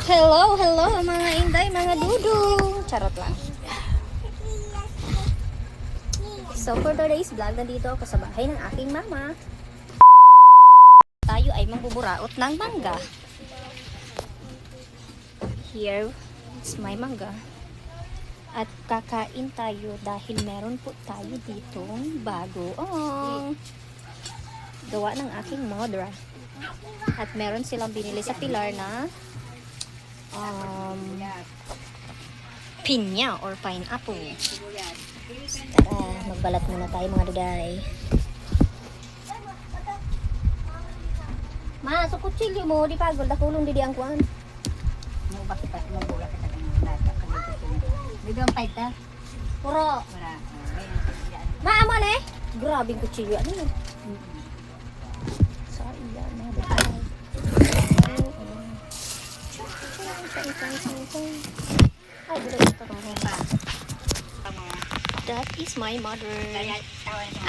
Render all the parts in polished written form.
Hello, hello mga inday, mga dudong. Charot lang. So for today's vlog, nandito ako sa bahay ng aking mama. Tayo ay magbuburaot ng mangga. Here is my mangga. At kakain tayo dahil meron po tayo ditong bagoong gawa ng aking mother. At meron silang binili sa Pilar na pinya or pineapple. Tara, magbalat muna tayo mga duday. Ma, so kutsilyo mo, di pagol, dakulong di ang kuwan. Mau bakit pa mo bola kita dengan data kan. Video ang paita. Puro. Ma, amo na eh. Grabing kutsilyo. Ano yun? Sorry, yan. Mga duday. Ay, duday ito pa. That is my mother.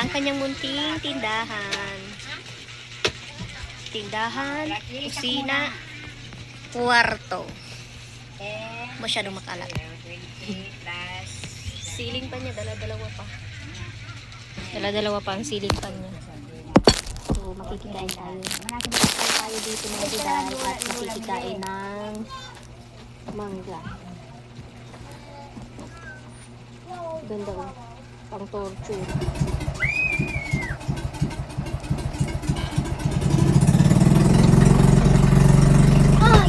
Ang kanyang munting tindahan. Tindahan, kusina, kwarto. Masyadong makalat. Siling pa niya, dala-dalawa pa. Dala-dalawa pa ang siling pa niya. So, makikikain tayo. Makikikain tayo dito mga duday at makikikain ng mangga. Ganda ko. Pang torture.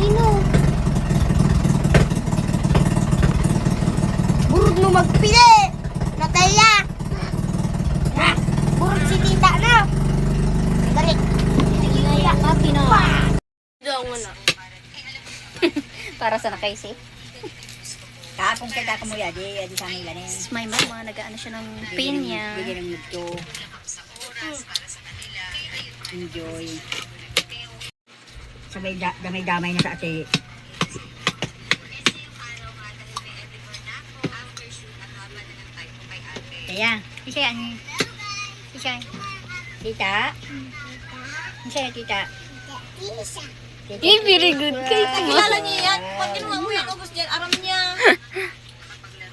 Ino. Burog mo magpili. Nataya. Burog si tita na. Dali. Nagingaya ka, Pino. Doon mo na. Para sa nakaisip. Kapong kita ka mo ya di sa nila ni. My mama, nag-ano siya ng pinya. Bigyan ng ito. Enjoy. Sabay damay-damay na sa ate. Kaya, isa yan. Isa. Tita? Isa na tita. Very good kay Kilala niya yan. Pag kinuha mo yan, ubos niyan, aram niya.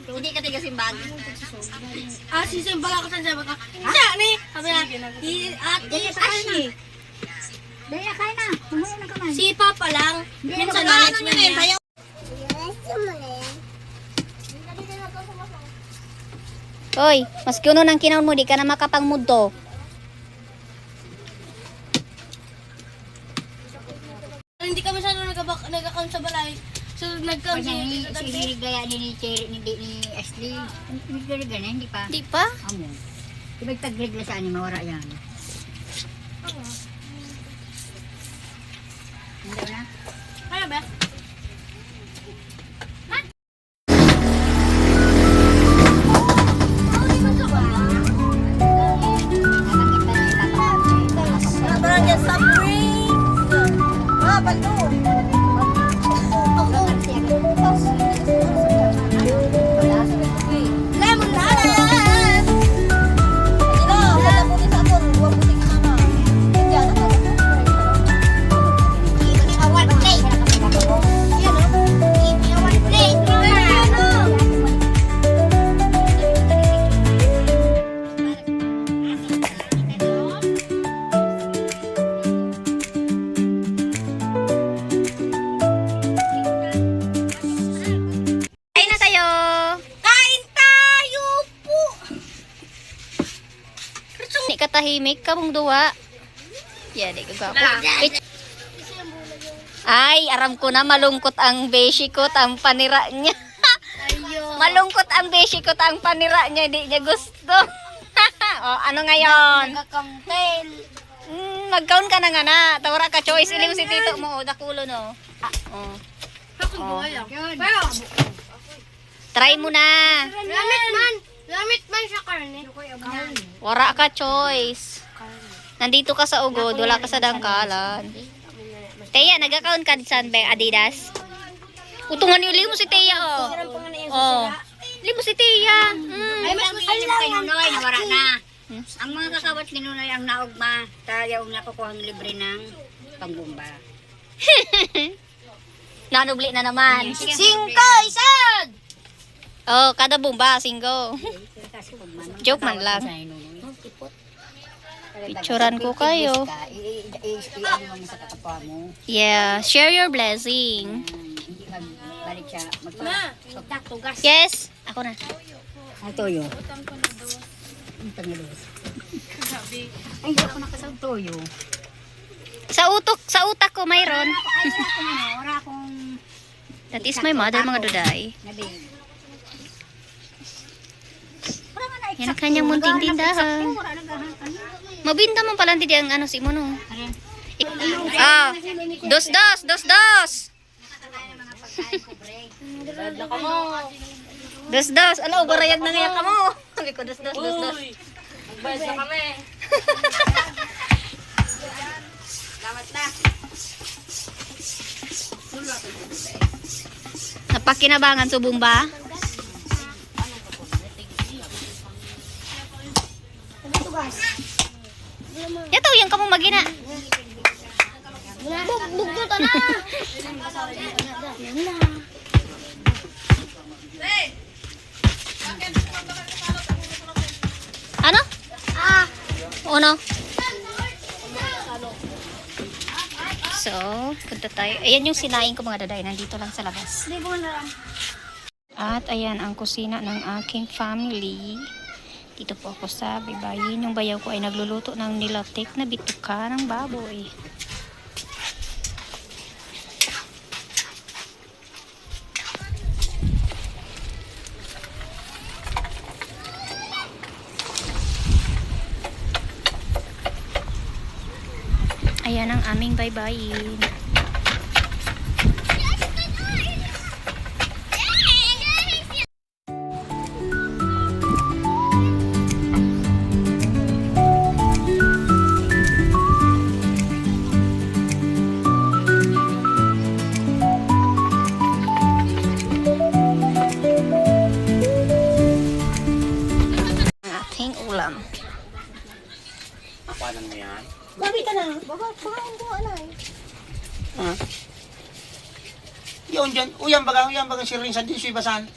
Hindi ka tiga simbag. Sisimba ka sa baka. Siya, ni. Sabi na, ate, Ashley. Daya kain na. Tumuyo na kamay. Si Papa lang. Minsan na, ano niya yun, tayo. Hoy, mas kuno ng kinaon mo, di ka na makapangmudto. Hindi kami sana nag-account sa balay. So, nag-account Kanya ni si gaya ni Cherry ni Ashley. Hindi ka rin ganun, hindi pa. Di pa? Amo. Ibig tagregla sa ani mawara yan. Hindi na. Kaya ba? Parang yan sa springs. Baldoon. Lemon lahat! Ito, wala po sa ato. Huwag po tingin mama. Hindi, ano ba? Kain na tayo! Kain tayo po! Di ka tahimik ka mong duwa. Yeah, di ka gwapo. Ay, aram ko na malungkot ang besikot, ang panira niya. Malungkot ang besikot, ang panira niya, di niya gusto. O, ano ngayon? Kakampel. Magkaon ka na nga na. Tawara ka choice. Ilim si tito mo. O, dakulo no. Oh. Pero, Try mo na. lamit man sa karne. Wara ka choice. Nandito ka sa ugod. Wala ka sa dangkalan. Teya, nag-account ka sa Adidas? Utungan niyo mo si Teya, oh. Oh. Limo si Teya. Ay, mas masalim kay Nunoy, nawara na. Ang mga kakawat ni Nunoy ang naugma. Tayaw na kukuha ng libre ng pangbumba. Nanubli na naman. 5, isad! Oh, kada bomba, singgo. Joke man lang. Picturean ko kayo. I-ano mo sa kapwa mo. Yeah, share your blessing. Hindi magbalik siya. Magpagtak, tugas. Yes, ako na. Ay, toyo. Ang pangilos. Ay, hindi ako nakasag toyo. Sa utak ko mayroon. Ay, wala akong That is my mother, mga duday. nabig. Yan ang kanyang munting tindahan. Mabinta mo pala hindi ang ano si mo no. Ah, dos. Dos. Ano, barayag na ngayon ka mo. Sabi ko, dos. Magbayad na kami. Napakinabangan subong ba? Yato, yung kamo magina. Bugto na. Ano? Ano? So, punta tayo. Ayan yung sinaing ko mga daday. Nandito lang sa labas. At ayan ang kusina ng aking family. Dito po ako sa Baybayin. Yung bayaw ko ay nagluluto ng nilatik na bituka ng baboy. Ayan ang aming Baybayin. Ating ulam. Paano mo yan? Babi ka na. Baka ang buha na eh. Ha? Yun dyan. Uyan baga siring sa disoy basan.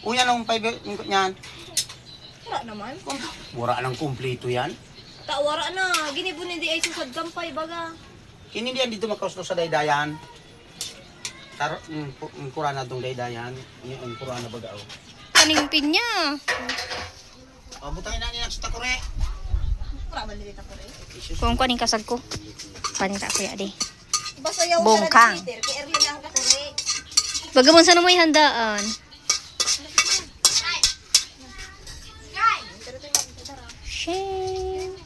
Uyan ang 5 yan. Wala naman. Mura ng kumpleto yan. Tawara na. Ginibon hindi ay susad kampay baga. Kini diyan dito makauslo sa daydayan. Pura na itong daydayan. Yung pura na baga. Kaning pinya. Butangin na niya sa takore. Wala man dito ko rin. Kung kaning kasag ko. Panita ko ya di. Basta yaw Bongkang. sa Twitter. Kay Erlin lang ka kuri. Bagamon sa may handaan. Shame.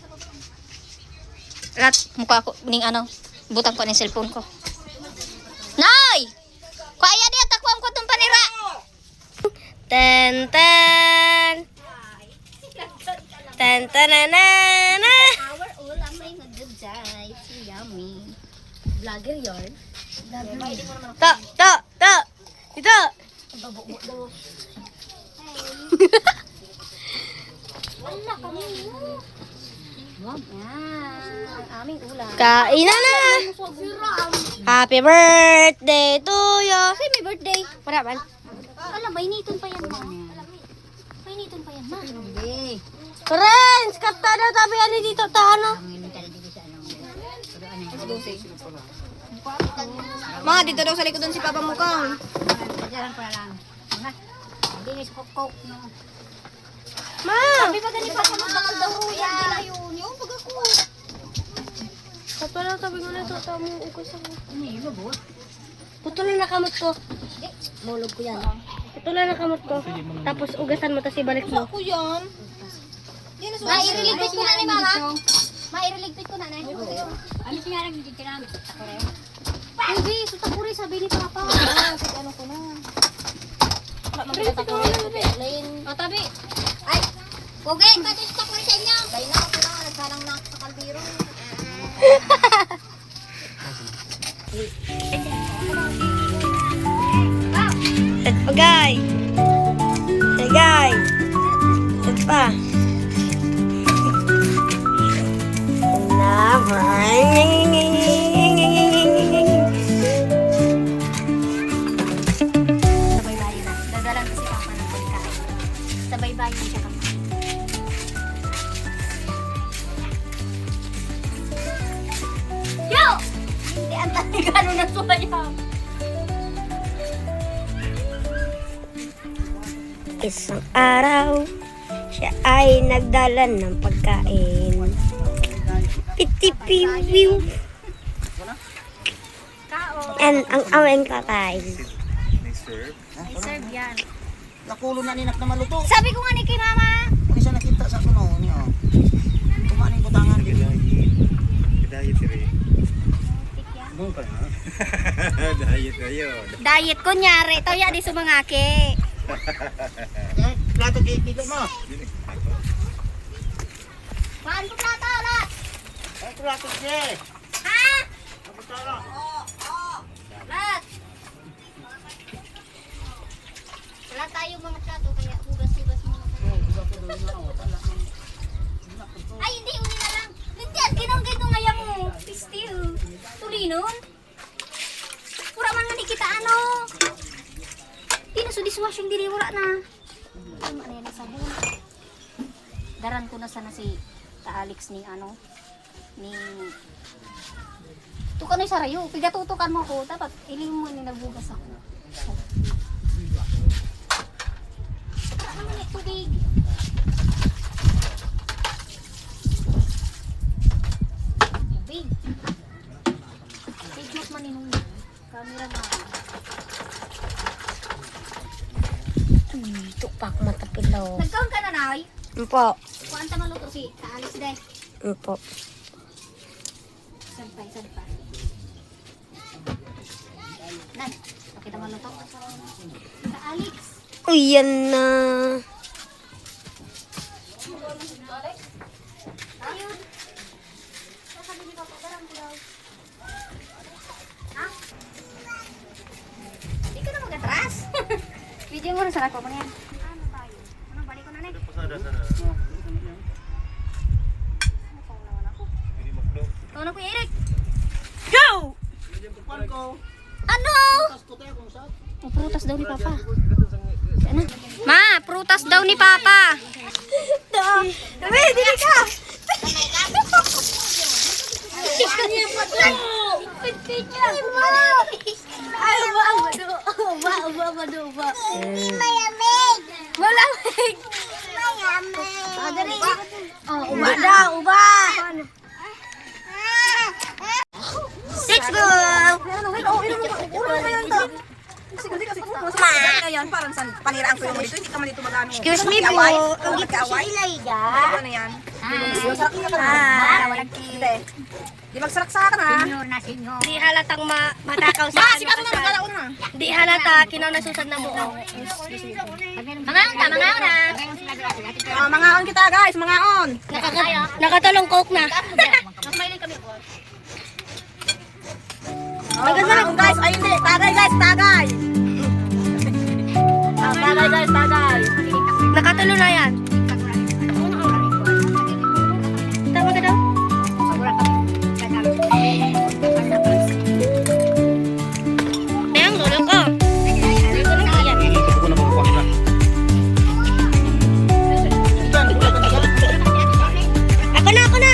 Rat, mukha ko, ning ano, butang ko ng cellphone ko. Nay! Kaya di, takwam ko itong panira. Ten. Tantanana. Our ulam ay magagay. Yummy. Vlogger yarn. Ta. Ito. Wala kami. Wow. Yan. Ang aming ulam. Kain na. Happy birthday to you. Kasi may birthday. Wala man. Alam, may niton pa yan, ma. May niton pa yan, ma. Hindi. Friends, kapta na tabi ani dito ta ano. Ma, dito daw sa likod si Papa mo ka. Diyan pa lang. Hindi sa kokok. Ma, Sabi ba ganito pa magdakal daw yan? Yung pag ako. kapta na tabi ko na to ta mo uko sa. Ano ba? Putulan na kamot ko. Mulog ko yan. Putulan na kamot ko. Tapos ugasan mo tas ibalik mo. Ako yan. Yan na Mairiligpit ko na ni mama. Mairiligpit ko na ni. Ano sinarang hindi kinamit? Ako rin. Hindi, sutakuri sabi ni Papa. Ano ko na. O, tabi. Ay, Pogi, ba't yung sutakuri sa inyo? Kaya na ako na, nagsalang na sa kaldero. Pagay. Pagay. Pa. Never. Isang araw, siya ay nagdala ng pagkain. Pitipiwiw. And ang aming kakain. I serve yan. Nakulo na ninak na maluto. Sabi ko nga ni kay mama. Hindi siya nakita sa kuno niya. Kumain yung butangan. Diet kunyari. Ito yan, di sumangaki. Plato dito mo. Maan ko plato, ala. Plato siya. Ha? Lat. Wala tayong mga plato, kaya hugas-hugas muna. Ay, hindi, uli na lang. Lintian, kinonggay ito ngayang mo. Pistil. Tuli nun. Pura man nga di kita ano. Di na so dishwashing diri, wala na. Ay, ano yan, sabon. Daran ko na sana si Alex ni ano. Ni... Tukan sa rayo. Pigatutukan mo ako. Dapat iling mo ni nabugas ako. Wala naman yung tubig. Tubig. Tigmas man yung camera na. Tupak matapilaw. Nagkaon ka na, Nay? Mpo. Kuhaan ta maluto si Alex day. Mpo. Sampay. Nay, pakita maluto. Sa Alex. Uy, yan na. Ayun. Sasabi ni Papa, darang ko daw. Ha? Hindi ka na mag-atras. Video mo rin sa rako mo yan. Ano tayo? Ano, balik ko na, Nek. Ano ko, Eric? Go! Ano? Oh, prutas daw ni Papa. Sana. Ma, prutas daw ni Papa. Dili ka. Malamig. Oh, uba daw, uba. Let's go. Yan, parang san paniraan ko yung dito, hindi ka man dito magano. Excuse me po. Ang git-away. Ano yan? Sarap niya ka na. Walang kite. Di magsarak sa akin ha. Di halatang matakaw sa Si Kato na nagkalaon na. Di halata, kinaw nasusad na buo. Mangaon ka, mangaon na. Mangaon kita guys, mangaon. Nakatalong coke na. Maganda na guys, ay hindi. Tagay guys, tagay. Tagay guys, tagay. Nakatalo na yan. Tama ka daw? Ayang, lolo ko. Ako na magkukuha na. Ako na. Ako na.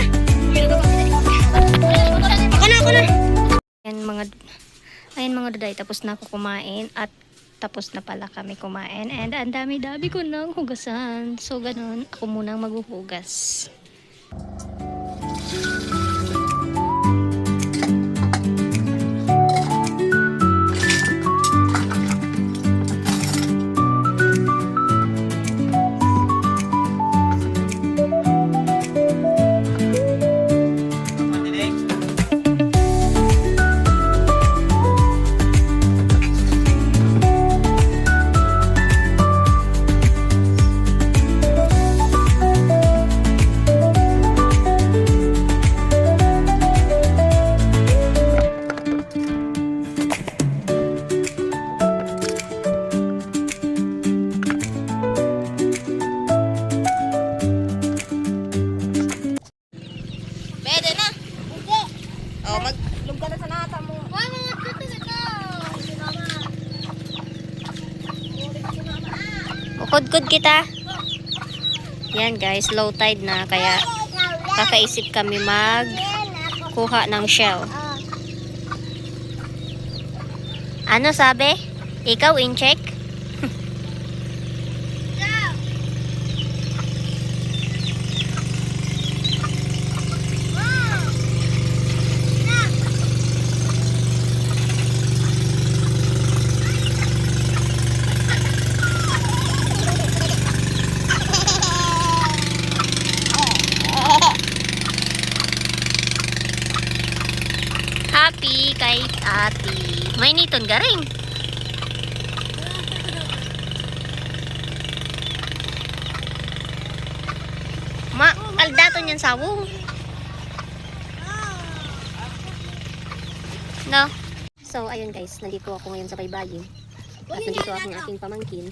Ayan mga duday, tapos na ako kumain at tapos na pala kami kumain. And ang dami-dami ko nang hugasan. So ganun, ako munang maghuhugas. Pwede na. Oh, maglog ka na sa nata mo. Ukod-kod kita. Yan guys, low tide na kaya kakaisip kami magkuha ng shell. Ano sabi? Ikaw, in-check? Happy kay ate. May niton garing. Ma, aldato niyan sawong. No? So, ayun guys, nandito ako ngayon sa Baybayin. At nandito ako ng aking pamangkin.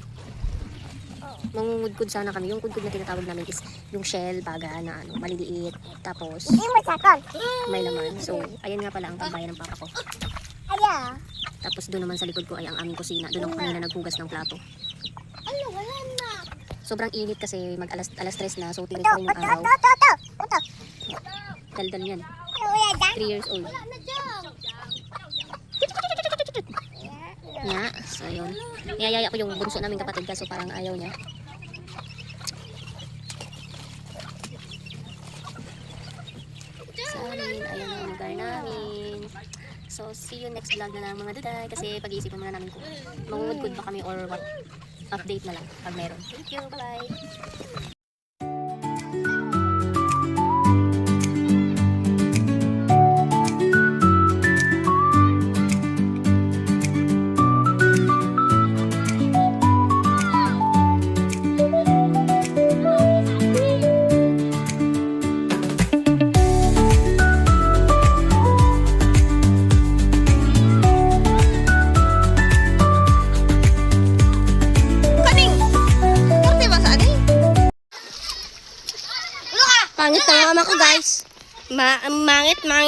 Mangungudkod sana kami. Yung kudkod na tinatawag namin is yung shell, baga na ano, maliliit. Tapos, may laman. So, ayun nga pala ang pambayan ng papa ko. Tapos doon naman sa likod ko ay ang aming kusina. Doon ako kanina naghugas ng plato. Sobrang init kasi alas 3 na. So, tinis pa rin yung araw. Daldal yan. 3 years old. Nga. So, ayun. Niyayaya ko yung bunso namin kapatid kaso parang ayaw niya. So, ayun ang lugar namin. So, see you next vlog na lang mga duday. Kasi pag-iisipan muna namin kung mangungudkod ba kami or what. Update na lang pag meron. Thank you. Bye-bye. Pangit ng mama ko, guys. Mangit. Pangit na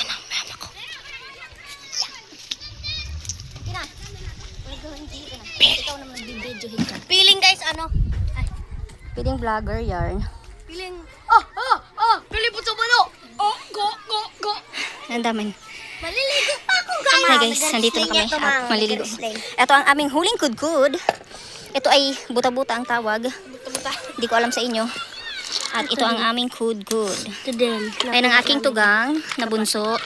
ng mama ko. Feeling, guys, ano? Feeling vlogger yarn. Piling. Piling po sa mano. Go. Ang dami. Maliligo pa ako, guys. Hi guys, nandito na kami at maliligo. Ito ang aming huling kudkud. Ito ay buta-buta ang tawag. Hindi ko alam sa inyo. At ito ang aming kudkud. Ay ng aking tugang na bunso.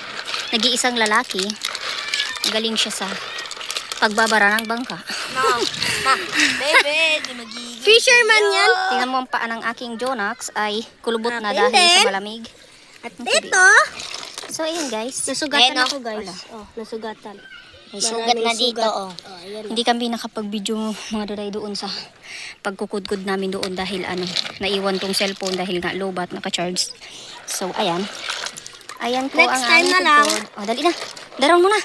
Nag-iisang lalaki. Galing siya sa pagbabara ng bangka. Baby, di magiging. Fisherman yan. Tingnan mo ang paa ng aking Jonax ay kulubot na dahil sa malamig. At Ito. So ayun guys. Nasugatan Ayan, ako, guys. Wala. Nasugatan. May sugat na dito, oh. Ayan. Hindi kami nakapag-video mga duray doon sa pagkukudkud namin doon dahil naiwan tong cellphone dahil nga low bat naka-charge. So, ayan. Ayan po Next ang time aming na lang. kudkud. Oh, dali na. Daron mo na.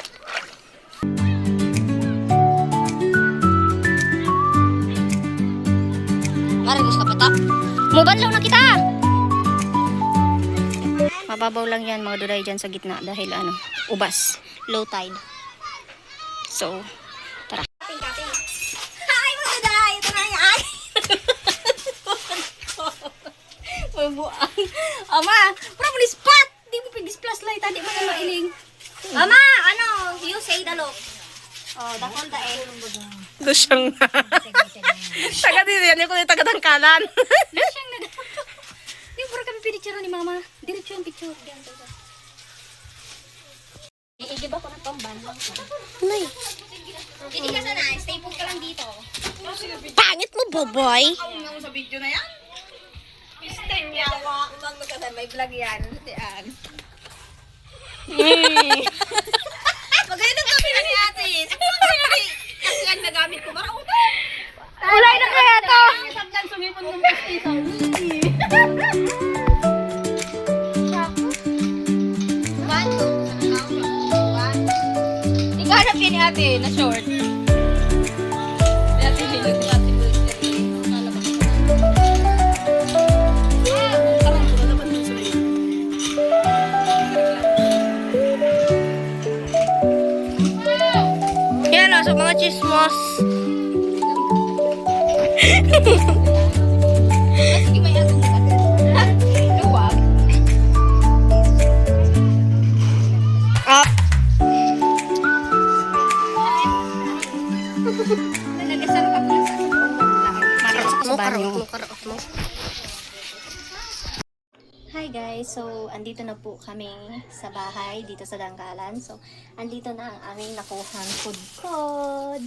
Marigus ka pa ta. Mubanlaw na kita. Mababaw lang yan mga duray dyan sa gitna dahil ubas. Low tide. So, tara. Hi, mga day. Ito na yan. Mabuang. Ama, para mo spot. Di mo pig-displus light. Di mo na mailing. Ama, you say the look. Oh, dakol da eh. Lusyang na. Taga din yan. Yung taga-tangkalan. Siyang na. Di mo kami pinicture ni mama. Diretso yung picture. Diyan, diyan. Iigib ako ng pamban. Nay. Hindi ka sana. Stay put ka lang dito. Pangit mo, boboy. Ang sa video na yan. Stay niya. May vlog yan. Yan. Magandang kami na ni ate. Kasi ang nagamit ko. Baka Ulay na kaya to. Sabdan sumipon ng pastito. Ikanap yun ni ate na short. Ate hilot ni ate. Yan o, sa mga chismos. Sige, may atong luwag. Up. mo. Hi guys, so andito na po kami sa bahay dito sa Dangkalan. So andito na ang aming nakuhang food code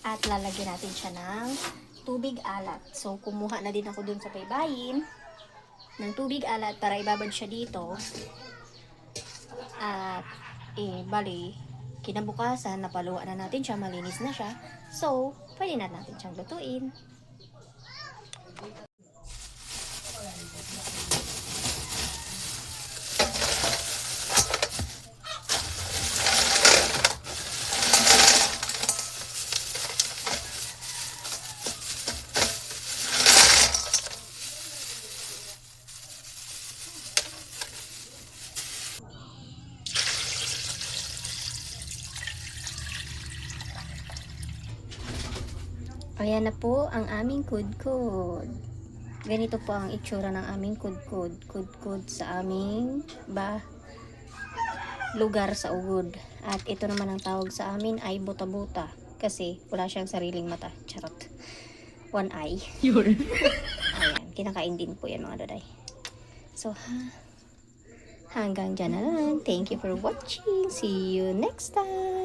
at lalagyan natin siya ng tubig alat. So kumuha na din ako dun sa paybayin ng tubig alat para ibabad siya dito. At bali kinabukasan napaluan na natin siya, malinis na siya. So pwede na natin siyang lutuin. Ayan na po ang aming kudkod. Ganito po ang itsura ng aming kudkod. Kudkod sa aming lugar sa ugod. At ito naman ang tawag sa amin ay buta-buta. Kasi wala siyang sariling mata. Charot. One eye. Ayan. Kinakain din po yan mga daday. So, hanggang dyan na lang. Thank you for watching. See you next time.